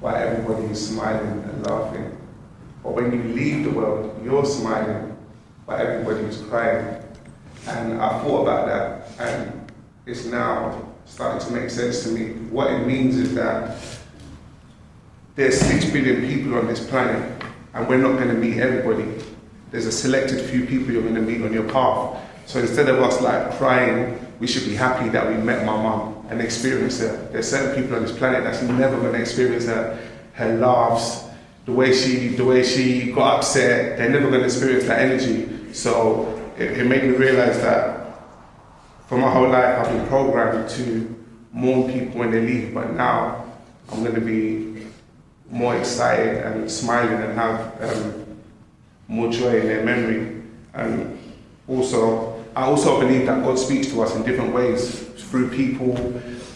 while everybody is smiling and laughing. But when you leave the world, you're smiling while everybody is crying. And I thought about that, and it's now starting to make sense to me. What it means is that there's 6 billion people on this planet, and we're not going to meet everybody. There's a selected few people you're going to meet on your path. So instead of us like crying, we should be happy that we met my mum and experienced her. There's certain people on this planet that's never going to experience her laughs, the way she got upset. They're never going to experience that energy. So it made me realize that for my whole life I've been programmed to mourn people when they leave, but now I'm going to be more excited and smiling and have more joy in their memory. And I also believe that God speaks to us in different ways, through people,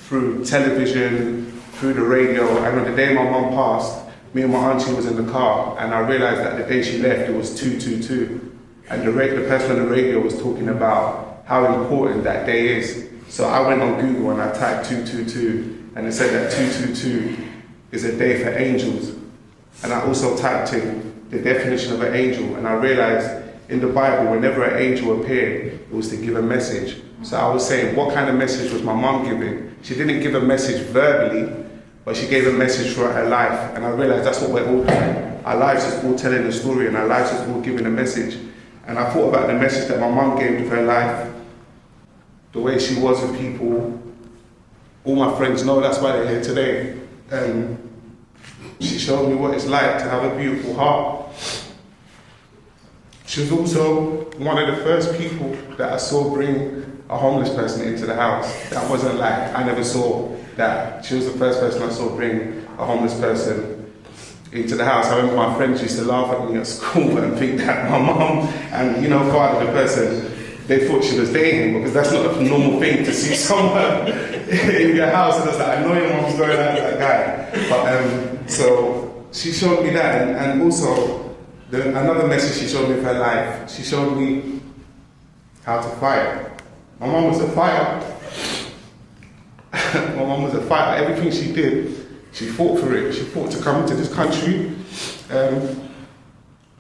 through television, through the radio. And on the day my mum passed, me and my auntie was in the car, and I realized that the day she left, it was 222. And the person on the radio was talking about how important that day is. So I went on Google and I typed 222, and it said that 222 is a day for angels. And I also typed in the definition of an angel, and I realized in the Bible, whenever an angel appeared, it was to give a message. So I was saying, what kind of message was my mum giving? She didn't give a message verbally, but she gave a message throughout her life. And I realized that's what we're all doing. Our lives is all telling a story, and our lives is all giving a message. And I thought about the message that my mum gave with her life, the way she was with people. All my friends know that's why they're here today. She showed me what it's like to have a beautiful heart. She was also one of the first people that I saw bring a homeless person into the house. That wasn't like, I never saw that. She was the first person I saw bring a homeless person into the house. I remember my friends used to laugh at me at school and think that my mum and, part of the person, they thought she was dating, because that's not a normal thing to see someone in your house and it's like, I know your mum's going out with that guy. But so she showed me that, and also another message she showed me of her life. She showed me how to fight. My mum was a fighter. My mum was a fighter. Everything she did, she fought for it. She fought to come into this country.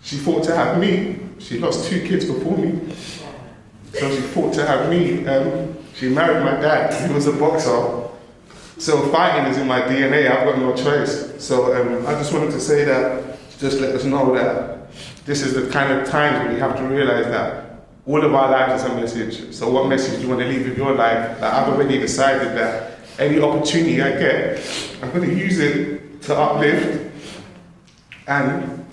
She fought to have me. She lost 2 kids before me. So she fought to have me. She married my dad. He was a boxer. So fighting is in my DNA. I've got no choice. So I just wanted to say that, just let us know that this is the kind of times when you have to realize that all of our lives is a message. So what message do you want to leave with your life? That I've already decided that any opportunity I get, I'm going to use it to uplift and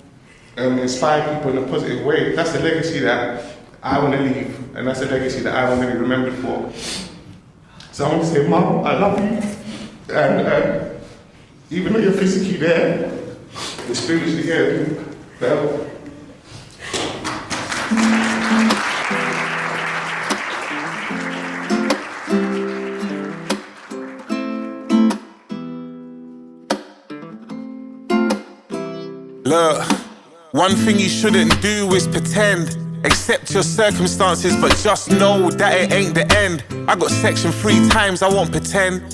inspire people in a positive way. That's the legacy that I want to leave, and that's the legacy that I want to be remembered for. So I want to say, Mum, I love you, and even though you're physically there, you're spiritually here. Well, look, one thing you shouldn't do is pretend. Accept your circumstances, but just know that it ain't the end. I got section 3 times, I won't pretend.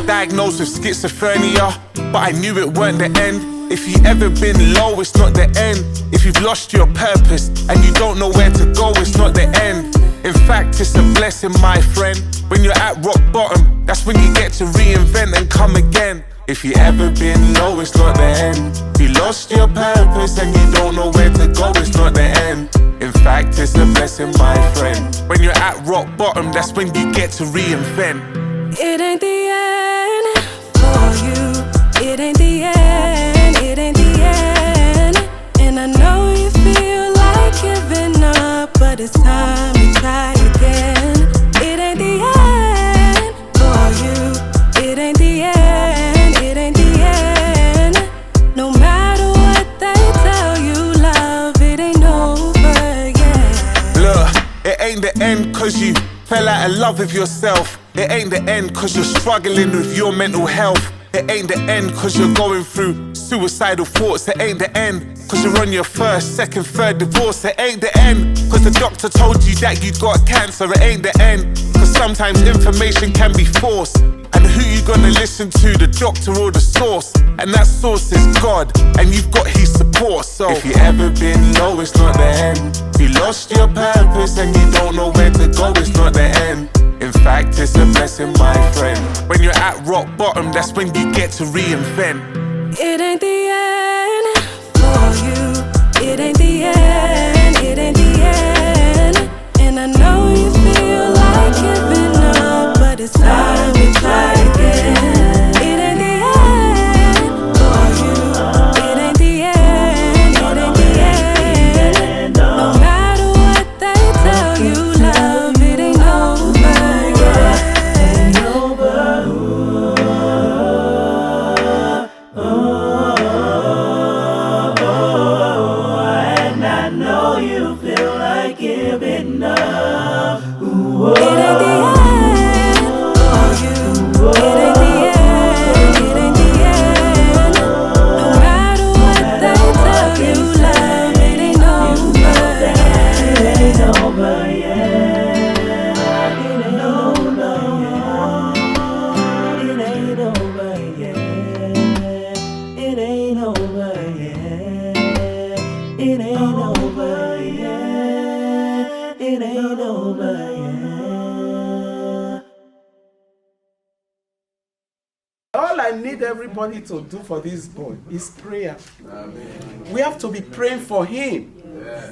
Diagnosed with schizophrenia, but I knew it weren't the end. If you ever been low, it's not the end. If you've lost your purpose and you don't know where to go, it's not the end. In fact, it's a blessing, my friend. When you're at rock bottom, that's when you get to reinvent and come again. If you ever been low, it's not the end. If you lost your purpose and you don't know where to go, it's not the end. In fact, it's a blessing, my friend. When you're at rock bottom, that's when you get to reinvent. It ain't the end for you. It ain't the end. It ain't the end. And I know you feel like giving up, but it's time to try again. It ain't the end for you. It ain't the end. It ain't the end. No matter what they tell you, love, it ain't over yet. Look, it ain't the end cause you fell out of love with yourself. It ain't the end cause you're struggling with your mental health. It ain't the end cause you're going through suicidal thoughts. It ain't the end cause you're on your first, second, third divorce. It ain't the end cause the doctor told you that you got cancer. It ain't the end cause sometimes information can be forced. And who you gonna listen to, the doctor or the source? And that source is God, and you've got his support. So if you ever been low, it's not the end. If you lost your purpose and you don't know where to go, it's not the end. In fact, it's a blessing, my friend. When you're at rock bottom, that's when you get to reinvent. It ain't the end for you. It ain't the end. It ain't the end. And I know you feel like giving up, but it's time to try again. It ain't the end for you. It ain't the end. It ain't the end. No matter what they tell you, love, it ain't over yet. Ain't over. And I know you feel like giving up. It ain't the end for you. It ain't the end. It ain't the end. No matter what they tell you, love, it ain't over yet. It ain't over yet. It ain't over yet. It ain't over yet. It ain't over yet. It ain't over yet. It ain't over yet. All I need everybody to do for this boy is prayer. Amen. We have to be praying for him,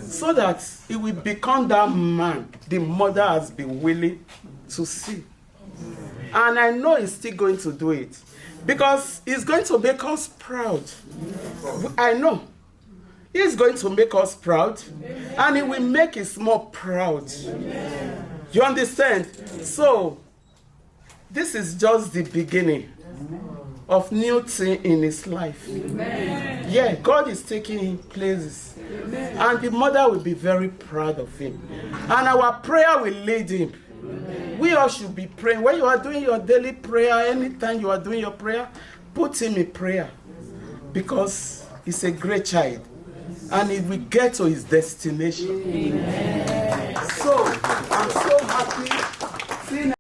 so that he will become that man the mother has been willing to see. And I know he's still going to do it, because he's going to make us proud. I know. He's going to make us proud, and he will make his mom proud. You understand? So, this is just the beginning of new thing in his life. Amen. Yeah, God is taking him places. Amen. And the mother will be very proud of him. And our prayer will lead him. Amen. We all should be praying. When you are doing your daily prayer, anytime you are doing your prayer, put him in prayer. Because he's a great child. And he will get to his destination. Amen. So, I'm so happy